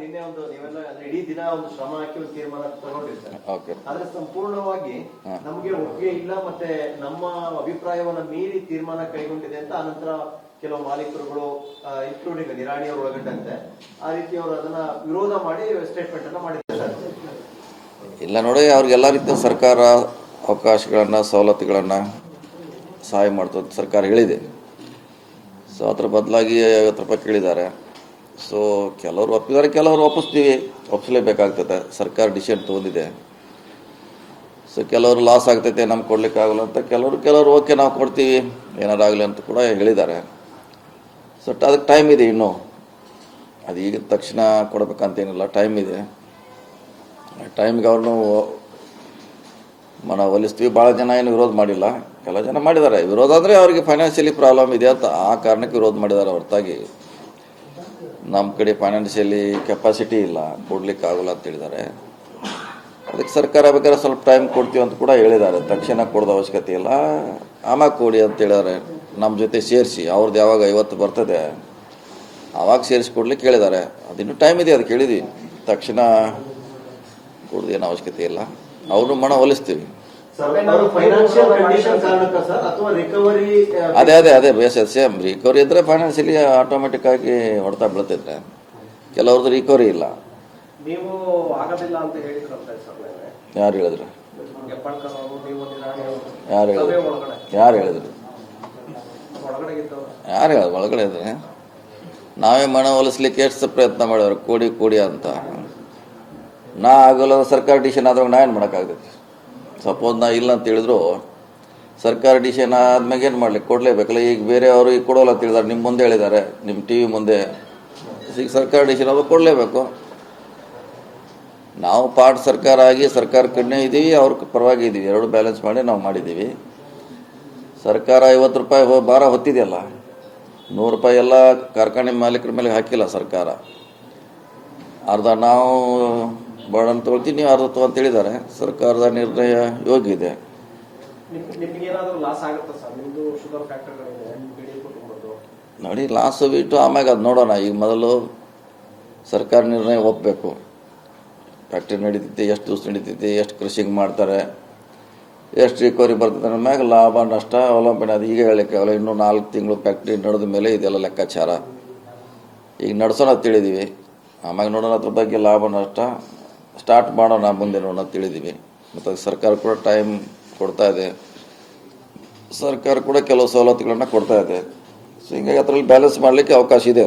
ನಿನ್ನೆ ಒಂದು ನೀವೆಲ್ಲ ಇಡೀ ದಿನ ಒಂದು ಶ್ರಮ ಹಾಕಿ ಒಂದು ತೀರ್ಮಾನ ತಗೊಂಡಿರ್ತಾರೆ. ಓಕೆ. ಆದ್ರೆ ಸಂಪೂರ್ಣವಾಗಿ ನಮಗೆ ಒಪ್ಪಿಗೆ ಇಲ್ಲ ಮತ್ತೆ ನಮ್ಮ ಅಭಿಪ್ರಾಯವನ್ನ ಮೀರಿ ತೀರ್ಮಾನ ಕೈಗೊಂಡಿದೆ ಅಂತ ಆನಂತರ ಕೆಲವು ಮಾಲೀಕರುಗಳು ಇನ್ಕ್ಲೂಡಿಂಗ್ ನಿರಾಣಿ ಅವರು ಒಳಗೊಂಡಂತೆ ಆ ರೀತಿ ಅವರು ಅದನ್ನ ವಿರೋಧ ಮಾಡಿ ಸ್ಟೇಟ್ಮೆಂಟ್ ಅನ್ನ ಮಾಡಿದ್ದಾರೆ. ಇಲ್ಲ ನೋಡಿ, ಅವ್ರಿಗೆಲ್ಲ ರೀತಿಯ ಸರ್ಕಾರ ಅವಕಾಶಗಳನ್ನು ಸವಲತ್ತುಗಳನ್ನು ಸಹಾಯ ಮಾಡ್ತದೆ ಸರ್ಕಾರ ಹೇಳಿದೆ. ಸೊ ಅದ್ರ ಬದಲಾಗಿ 50 ರೂಪಾಯಿ ಕೇಳಿದ್ದಾರೆ. ಸೊ ಕೆಲವರು ಒಪ್ಪಿದ್ದಾರೆ, ಕೆಲವರು ಒಪ್ಪಿಸಲೇಬೇಕಾಗ್ತದೆ. ಸರ್ಕಾರ ಡಿಸಿಷನ್ ತೊಗೊಂಡಿದೆ. ಸೊ ಕೆಲವರು ಲಾಸ್ ಆಗ್ತೈತೆ, ನಮ್ಗೆ ಕೊಡ್ಲಿಕ್ಕೆ ಆಗಲ್ಲ ಅಂತ, ಕೆಲವರು ಓಕೆ ನಾವು ಕೊಡ್ತೀವಿ ಏನಾರಾಗಲಿ ಅಂತ ಕೂಡ ಹೇಳಿದ್ದಾರೆ. ಸೊ ಅದಕ್ಕೆ ಟೈಮ್ ಇದೆ ಇನ್ನೂ, ಅದು ಈಗ ತಕ್ಷಣ ಕೊಡಬೇಕಂತೇನಿಲ್ಲ, ಟೈಮ್ ಇದೆ. ಟೈಮ್ಗೆ ಅವ್ರನ್ನೂ ಒಲಿಸ್ತೀವಿ. ಭಾಳ ಜನ ಏನು ವಿರೋಧ ಮಾಡಿಲ್ಲ, ಕೆಲವು ಜನ ಮಾಡಿದ್ದಾರೆ. ವಿರೋಧ ಅಂದರೆ ಅವರಿಗೆ ಫೈನಾನ್ಷಿಯಲಿ ಪ್ರಾಬ್ಲಮ್ ಇದೆ ಅಂತ ಆ ಕಾರಣಕ್ಕೆ ವಿರೋಧ ಮಾಡಿದ್ದಾರೆ ಹೊರತಾಗಿ ನಮ್ಮ ಕಡೆ ಫೈನಾನ್ಷಿಯಲಿ ಕೆಪಾಸಿಟಿ ಇಲ್ಲ, ಕೊಡ್ಲಿಕ್ಕೆ ಆಗೋಲ್ಲ ಅಂತ ಹೇಳಿದ್ದಾರೆ. ಅದಕ್ಕೆ ಸರ್ಕಾರ ಬೇಕಾದ್ರೆ ಸ್ವಲ್ಪ ಟೈಮ್ ಕೊಡ್ತೀವಿ ಅಂತ ಕೂಡ ಹೇಳಿದ್ದಾರೆ. ತಕ್ಷಣ ಕೊಡೋದು ಅವಶ್ಯಕತೆ ಇಲ್ಲ, ಆಮಾಗ ಕೊಡಿ ಅಂತ ಹೇಳಿದ್ದಾರೆ. ನಮ್ಮ ಜೊತೆ ಸೇರಿಸಿ ಅವ್ರದ್ದು ಯಾವಾಗ 50 ಬರ್ತದೆ ಆವಾಗ ಸೇರಿಸಿ ಕೊಡ್ಲಿಕ್ಕೆ ಹೇಳಿದ್ದಾರೆ. ಅದಿನ್ನೂ ಟೈಮ್ ಇದೆ, ಅದಕ್ಕೆ ಹೇಳಿದ್ವಿ. ತಕ್ಷಣ ಕೊಡೋದು ಏನು ಅವಶ್ಯಕತೆ ಇಲ್ಲ, ಅವ್ರನ್ನೂ ಒಲಿಸ್ತೀವಿ. ಅದೇ ಸೇಮ್ ರಿಕವರಿ ಇದ್ರೆ ಫೈನಾನ್ಷಿಯಲಿ ಆಟೋಮೆಟಿಕ್ ಆಗಿ ಹೊಡೆತ ಬೀಳ್ತಿದ್ರೆ, ಕೆಲವ್ರದ್ದು ರಿಕವರಿ ಇಲ್ಲ. ನೀವು ಆಗೋದಿಲ್ಲ ಅಂತ ಹೇಳಿದ್ರು. ಯಾರು ಹೇಳಿದ್ರು? ಯಾರು ಹೇಳಿದ್ರು? ಒಳಗಡೆ ಇದ್ರೆ ನಾವೇ ಒಲಿಸ್ಲಿಕ್ಕೆ ಎಷ್ಟು ಪ್ರಯತ್ನ ಮಾಡಿದ್ರು, ಕೊಡಿ ಅಂತ. ನಾ ಆಗೋಲ್ಲ, ಸರ್ಕಾರ ಡಿಸಿಷನ್ ಆದ್ರೂ ನಾ ಏನು ಮಾಡೋಕ್ಕಾಗ್ತೈತಿ? ಸಪೋಸ್ ನಾ ಇಲ್ಲ ಅಂತ ಹೇಳಿದ್ರು ಸರ್ಕಾರ ಡಿಸಿಷನ್ ಆದ್ಮೇಲೆ ಏನು ಮಾಡ್ಲಿಕ್ಕೆ ಕೊಡಲೇಬೇಕಲ್ಲ. ಈಗ ಬೇರೆ ಅವರು ಈಗ ಕೊಡೋಲ್ಲ ಅಂತ ಹೇಳಿದಾರೆ, ನಿಮ್ಮ ಮುಂದೆ ಹೇಳಿದ್ದಾರೆ, ನಿಮ್ಮ TV ಮುಂದೆ. ಈಗ ಸರ್ಕಾರ ಡಿಸಿಷನ್ ಅದು ಕೊಡಲೇಬೇಕು. ನಾವು ಪಾರ್ಟ್ ಸರ್ಕಾರ ಆಗಿ ಸರ್ಕಾರ ಕಡೆ ಇದ್ದೀವಿ, ಅವ್ರ ಪರವಾಗಿ ಇದ್ದೀವಿ, ಎರಡು ಬ್ಯಾಲೆನ್ಸ್ ಮಾಡಿ ನಾವು ಮಾಡಿದ್ದೀವಿ. ಸರ್ಕಾರ 50 ರೂಪಾಯಿ ಭಾರ ಹೊತ್ತಿದೆಯಲ್ಲ, 100 ರೂಪಾಯಿ ಎಲ್ಲ ಕಾರ್ಖಾನೆ ಮಾಲೀಕರ ಮೇಲೆ ಹಾಕಿಲ್ಲ ಸರ್ಕಾರ. ಅರ್ಧ ನಾವು ಬರ್ಡನ್ ತೊಗೊಳ್ತೀವಿ, ನೀವು ಅರ್ಧ ಅಂತ ಹೇಳಿದ್ದಾರೆ. ಸರ್ಕಾರದ ನಿರ್ಣಯ ಯೋಗ್ಯ ಇದೆ. ನೋಡಿ, ಲಾಸ್ ಬಿಟ್ಟು ಆಮ್ಯಾಗ ಅದು ನೋಡೋಣ. ಈಗ ಮೊದಲು ಸರ್ಕಾರ ನಿರ್ಣಯ ಒಪ್ಪಬೇಕು. ಫ್ಯಾಕ್ಟ್ರಿ ನಡೀತೈತಿ, ಎಷ್ಟು ದಿವಸ ನಡೀತೈತಿ, ಎಷ್ಟು ಕೃಷಿಂಗ್ ಮಾಡ್ತಾರೆ, ಎಷ್ಟು ರಿಕವರಿ ಬರ್ತದೆ, ಮ್ಯಾಗ ಲಾಭ ನಷ್ಟ ಅವಲಂಬನೆ. ಅದು ಈಗ ಹೇಳಲಿಕ್ಕೆ ಆಗಲ್ಲ. ಇನ್ನೂ 4 ತಿಂಗಳು ಫ್ಯಾಕ್ಟ್ರಿ ನಡೆದ ಮೇಲೆ ಇದೆಲ್ಲ ಲೆಕ್ಕಾಚಾರ. ಈಗ ನಡೆಸೋಣ ತಿಳಿದೀವಿ, ಆಮ್ಯಾಗ ನೋಡೋಣ ಅದ್ರ ಬಗ್ಗೆ ಲಾಭ ನಷ್ಟ ಸ್ಟಾರ್ಟ್ ಮಾಡೋಣ, ಮುಂದೆ ನೋಡೋಣ ತಿಳಿದೀವಿ. ಮತ್ತು ಸರ್ಕಾರ ಕೂಡ ಟೈಮ್ ಕೊಡ್ತಾ ಇದೆ, ಸರ್ಕಾರ ಕೂಡ ಕೆಲವು ಸವಲತ್ತುಗಳನ್ನು ಕೊಡ್ತಾ ಇದೆ. ಸೊ ಹಿಂಗಾಗಿ ಅದರಲ್ಲಿ ಬ್ಯಾಲೆನ್ಸ್ ಮಾಡಲಿಕ್ಕೆ ಅವಕಾಶ ಇದೆ.